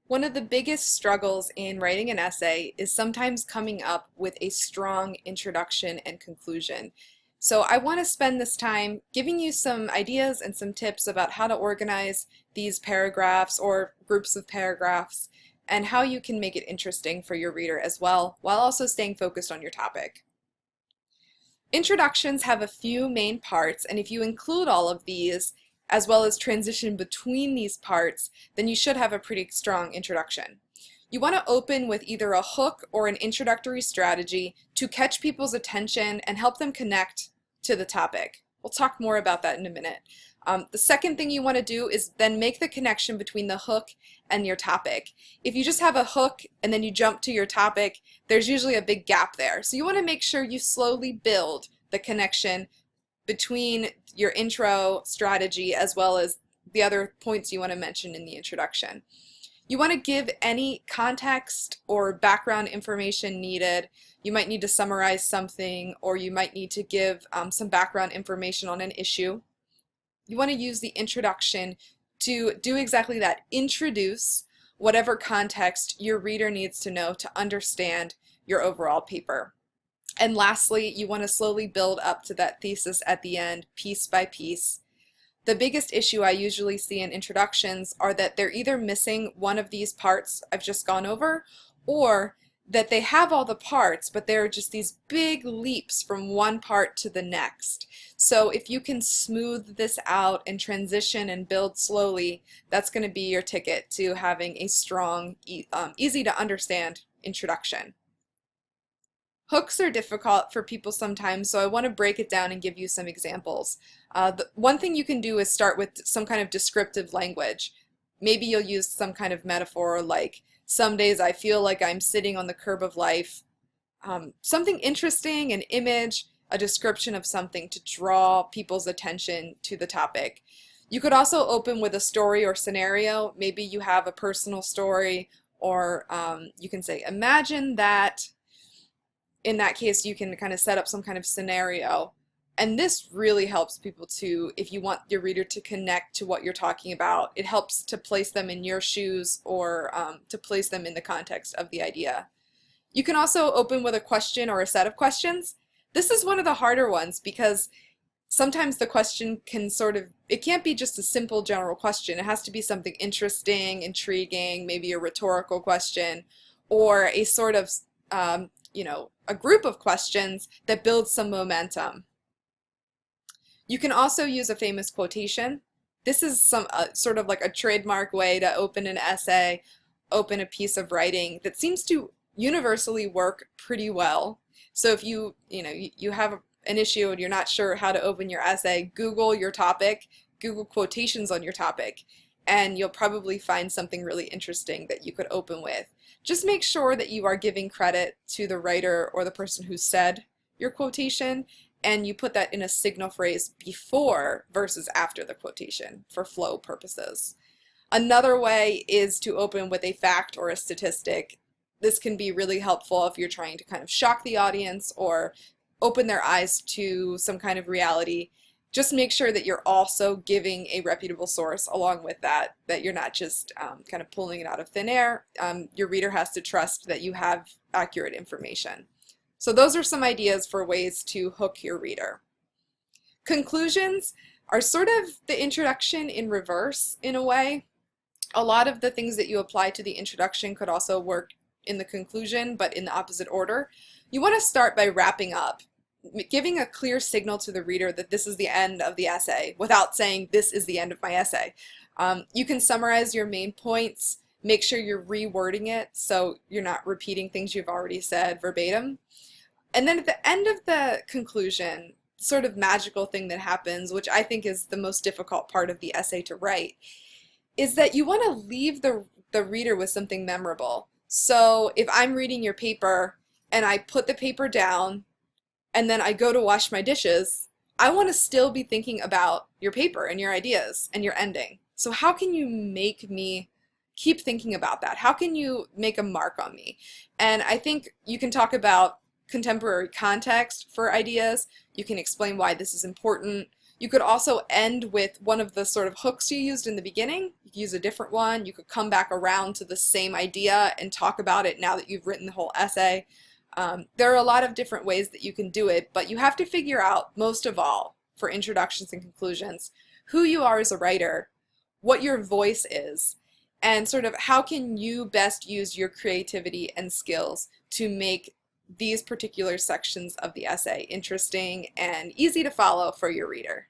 One of the biggest struggles in writing an essay is sometimes coming up with a strong introduction and conclusion. So I want to spend this time giving you some ideas and some tips about how to organize these paragraphs or groups of paragraphs and how you can make it interesting for your reader as well, while also staying focused on your topic. Introductions have a few main parts, and if you include all of these, as well as transition between these parts, then you should have a pretty strong introduction. You want to open with either a hook or an introductory strategy to catch people's attention and help them connect to the topic. We'll talk more about that in a minute. The second thing you want to do is then make the connection between the hook and your topic. If you just have a hook and then you jump to your topic, there's usually a big gap there. So you want to make sure you slowly build the connection between your intro strategy as well as the other points you want to mention in the introduction. You want to give any context or background information needed. You might need to summarize something, or you might need to give some background information on an issue. You want to use the introduction to do exactly that. Introduce whatever context your reader needs to know to understand your overall paper. And lastly, you want to slowly build up to that thesis at the end, piece by piece. The biggest issue I usually see in introductions are that they're either missing one of these parts I've just gone over, or that they have all the parts, but there are just these big leaps from one part to the next. So if you can smooth this out and transition and build slowly, that's going to be your ticket to having a strong, easy to understand introduction. Hooks are difficult for people sometimes, so I want to break it down and give you some examples. One thing you can do is start with some kind of descriptive language. Maybe you'll use some kind of metaphor like, some days I feel like I'm sitting on the curb of life. Something interesting, an image, a description of something to draw people's attention to the topic. You could also open with a story or scenario. Maybe you have a personal story, or you can say, imagine that. In that case, you can kind of set up some kind of scenario. And this really helps people to, if you want your reader to connect to what you're talking about, it helps to place them in your shoes, or to place them in the context of the idea. You can also open with a question or a set of questions. This is one of the harder ones because sometimes the question can it can't be just a simple general question. It has to be something interesting, intriguing, maybe a rhetorical question, or a sort of, a group of questions that builds some momentum. You can also use a famous quotation. This is sort of like a trademark way to open an essay, open a piece of writing that seems to universally work pretty well. So if you have an issue and you're not sure how to open your essay, Google your topic, Google quotations on your topic, and you'll probably find something really interesting that you could open with. Just make sure that you are giving credit to the writer or the person who said your quotation, and you put that in a signal phrase before versus after the quotation for flow purposes. Another way is to open with a fact or a statistic. This can be really helpful if you're trying to kind of shock the audience or open their eyes to some kind of reality. Just make sure that you're also giving a reputable source along with that you're not just kind of pulling it out of thin air. Your reader has to trust that you have accurate information. So those are some ideas for ways to hook your reader. Conclusions are sort of the introduction in reverse in a way. A lot of the things that you apply to the introduction could also work in the conclusion, but in the opposite order. You want to start by wrapping up, giving a clear signal to the reader that this is the end of the essay without saying this is the end of my essay. You can summarize your main points, make sure you're rewording it so you're not repeating things you've already said verbatim. And then at the end of the conclusion, sort of magical thing that happens, which I think is the most difficult part of the essay to write, is that you want to leave the reader with something memorable. So if I'm reading your paper and I put the paper down and then I go to wash my dishes, I want to still be thinking about your paper and your ideas and your ending. So how can you make me keep thinking about that? How can you make a mark on me? And I think you can talk about contemporary context for ideas. You can explain why this is important. You could also end with one of the sort of hooks you used in the beginning. You could use a different one. You could come back around to the same idea and talk about it now that you've written the whole essay. There are a lot of different ways that you can do it, but you have to figure out, most of all, for introductions and conclusions, who you are as a writer, what your voice is, and sort of how can you best use your creativity and skills to make these particular sections of the essay interesting and easy to follow for your reader.